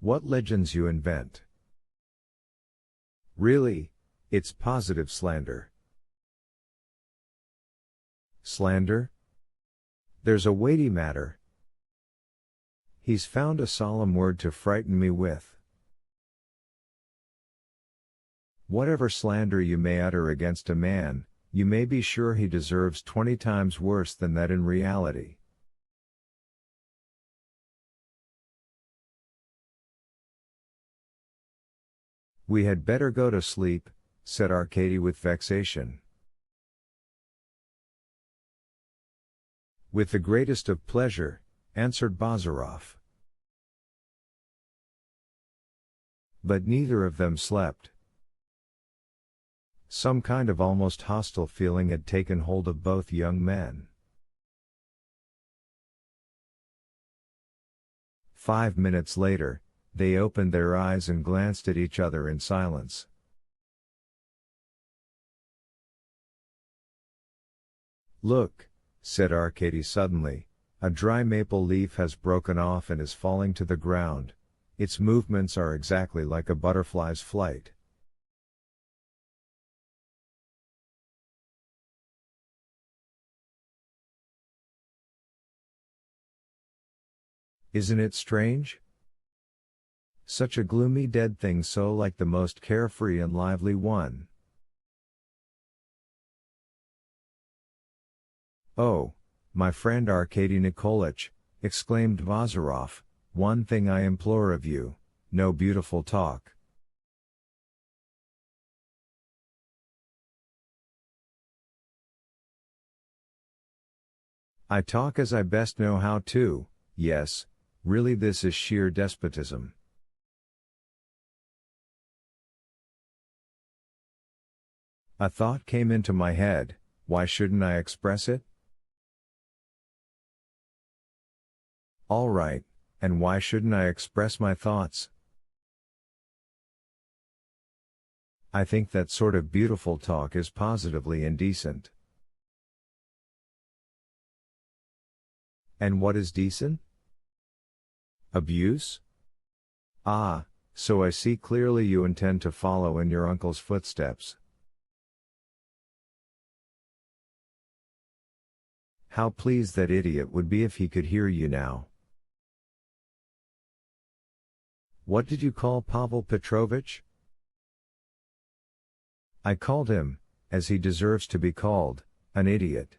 What legends you invent. Really, it's positive slander. Slander? There's a weighty matter. He's found a solemn word to frighten me with. Whatever slander you may utter against a man, you may be sure he deserves 20 times worse than that in reality. We had better go to sleep, said Arkady with vexation. With the greatest of pleasure, answered Bazarov. But neither of them slept. Some kind of almost hostile feeling had taken hold of both young men. 5 minutes later, they opened their eyes and glanced at each other in silence. Look, said Arkady suddenly, a dry maple leaf has broken off and is falling to the ground. Its movements are exactly like a butterfly's flight. Isn't it strange? Such a gloomy dead thing, so like the most carefree and lively one. Oh, my friend Arkady Nikolaich, exclaimed Bazarov, one thing I implore of you, no beautiful talk. I talk as I best know how to, yes, really this is sheer despotism. A thought came into my head, why shouldn't I express it? All right, and why shouldn't I express my thoughts? I think that sort of beautiful talk is positively indecent. And what is decent? Abuse? Ah, so I see clearly you intend to follow in your uncle's footsteps. How pleased that idiot would be if he could hear you now. What did you call Pavel Petrovich? I called him, as he deserves to be called, an idiot.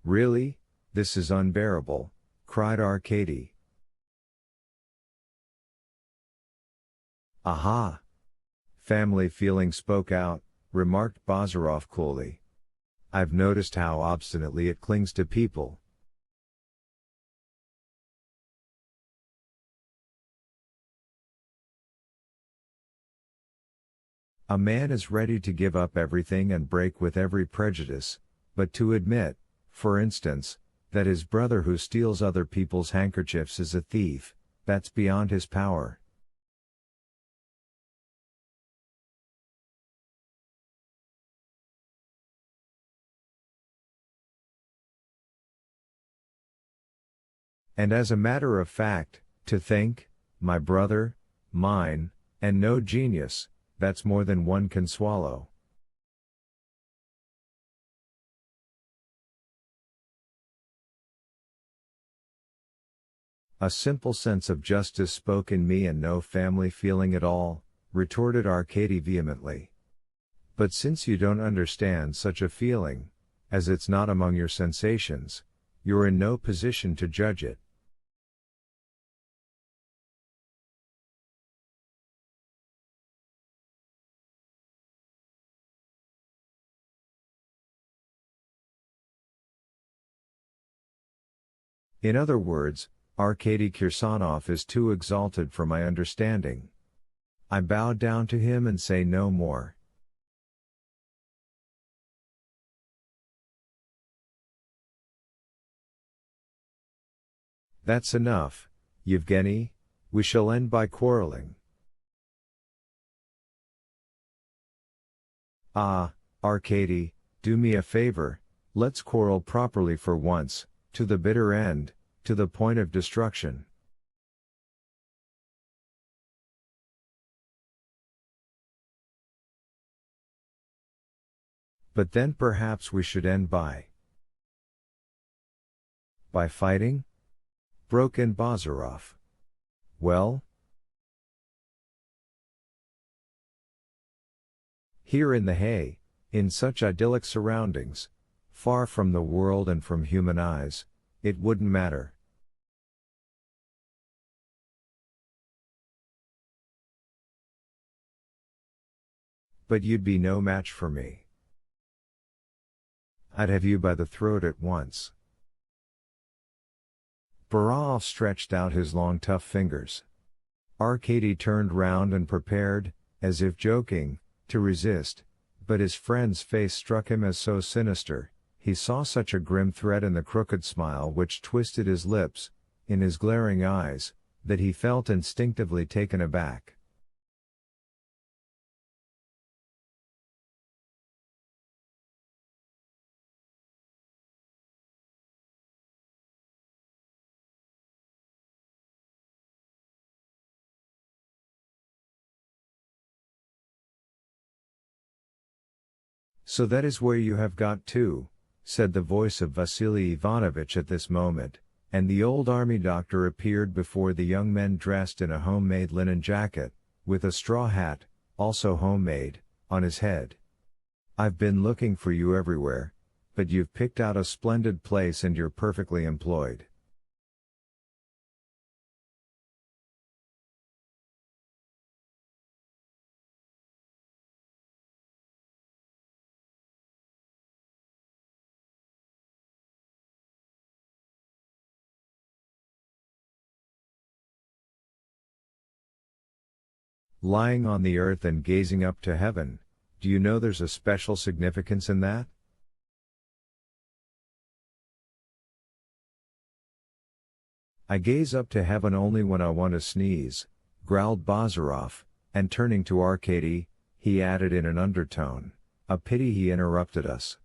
Really, this is unbearable, cried Arkady. Aha! Family feeling spoke out, remarked Bazarov coolly. I've noticed how obstinately it clings to people. A man is ready to give up everything and break with every prejudice, but to admit, for instance, that his brother who steals other people's handkerchiefs is a thief, that's beyond his power. And as a matter of fact, to think, my brother, mine, and no genius, that's more than one can swallow. A simple sense of justice spoke in me and no family feeling at all, retorted Arkady vehemently. But since you don't understand such a feeling, as it's not among your sensations, you're in no position to judge it. In other words, Arkady Kirsanov is too exalted for my understanding. I bow down to him and say no more. That's enough, Yevgeny, we shall end by quarreling. Ah, Arkady, do me a favor, let's quarrel properly for once, to the bitter end, to the point of destruction. But then perhaps we should end by fighting? Broke in Bazarov. Well? Here in the hay, in such idyllic surroundings, far from the world and from human eyes, it wouldn't matter. But you'd be no match for me. I'd have you by the throat at once. Barov stretched out his long tough fingers. Arkady turned round and prepared, as if joking, to resist, but his friend's face struck him as so sinister, he saw such a grim threat in the crooked smile which twisted his lips, in his glaring eyes, that he felt instinctively taken aback. So that is where you have got to, said the voice of Vasily Ivanovich at this moment, and the old army doctor appeared before the young men dressed in a homemade linen jacket, with a straw hat, also homemade, on his head. I've been looking for you everywhere, but you've picked out a splendid place and you're perfectly employed. Lying on the earth and gazing up to heaven, do you know there's a special significance in that? I gaze up to heaven only when I want to sneeze, growled Bazarov, and turning to Arkady, he added in an undertone, a pity he interrupted us.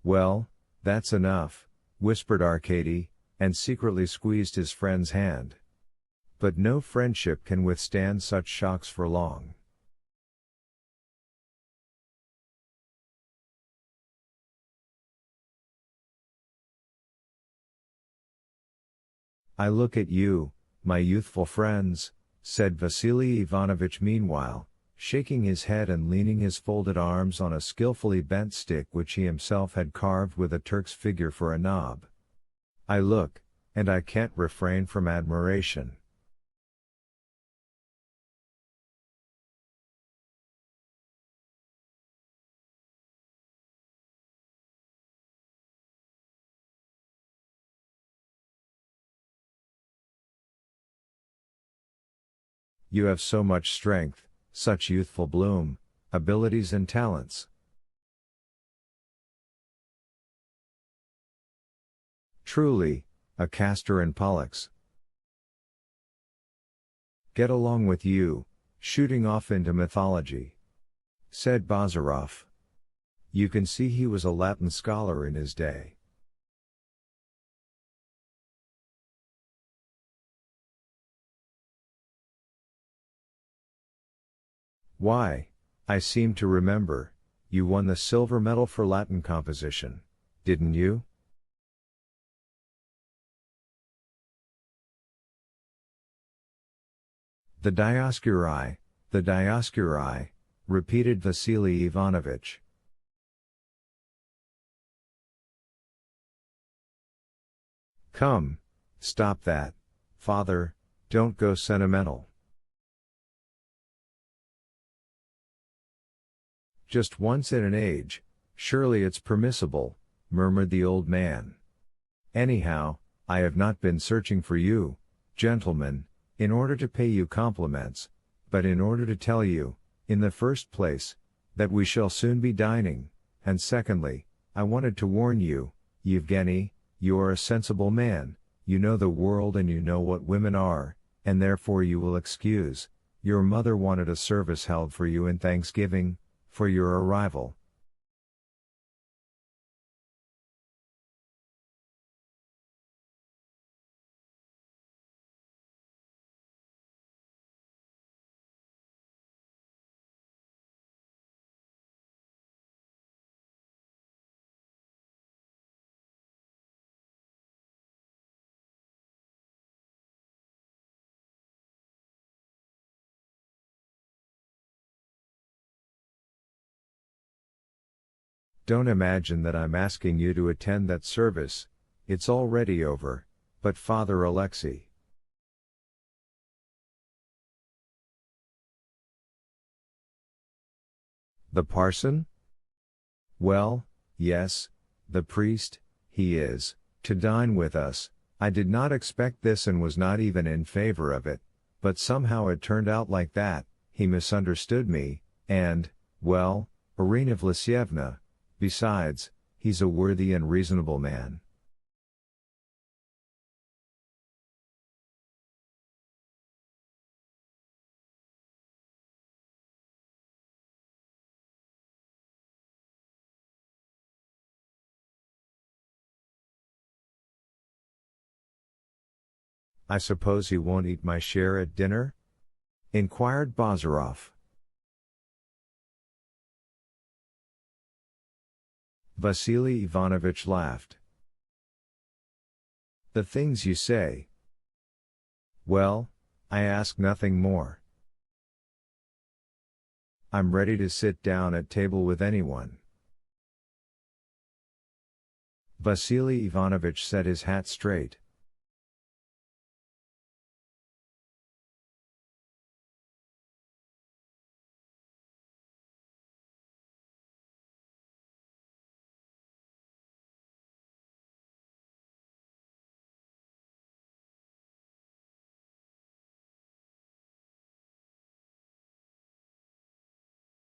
Well, that's enough, whispered Arkady, and secretly squeezed his friend's hand. But no friendship can withstand such shocks for long. I look at you, my youthful friends, said Vasily Ivanovich meanwhile, shaking his head and leaning his folded arms on a skillfully bent stick which he himself had carved with a Turk's figure for a knob. I look, and I can't refrain from admiration. You have so much strength, such youthful bloom, abilities and talents. Truly, a Castor and Pollux. Get along with you, shooting off into mythology, said Bazarov. You can see he was a Latin scholar in his day. Why, I seem to remember, you won the silver medal for Latin composition, didn't you? The Dioscuri, repeated Vasily Ivanovich. Come, stop that, father, don't go sentimental. Just once in an age, surely it's permissible, murmured the old man. Anyhow, I have not been searching for you, gentlemen, in order to pay you compliments, but in order to tell you, in the first place, that we shall soon be dining, and secondly, I wanted to warn you, Yevgeny, you are a sensible man, you know the world and you know what women are, and therefore you will excuse, Your mother wanted a service held for you in Thanksgiving, for your arrival. Don't imagine that I'm asking you to attend that service, it's already over, but Father Alexei. The parson? Well, yes, the priest, he is, to dine with us. I did not expect this and was not even in favor of it, but somehow it turned out like that. He misunderstood me, and, well, Irina Vlasyevna, besides, he's a worthy and reasonable man. I suppose he won't eat my share at dinner? Inquired Bazarov. Vasily Ivanovich laughed. The things you say. Well, I ask nothing more. I'm ready to sit down at table with anyone. Vasily Ivanovich set his hat straight.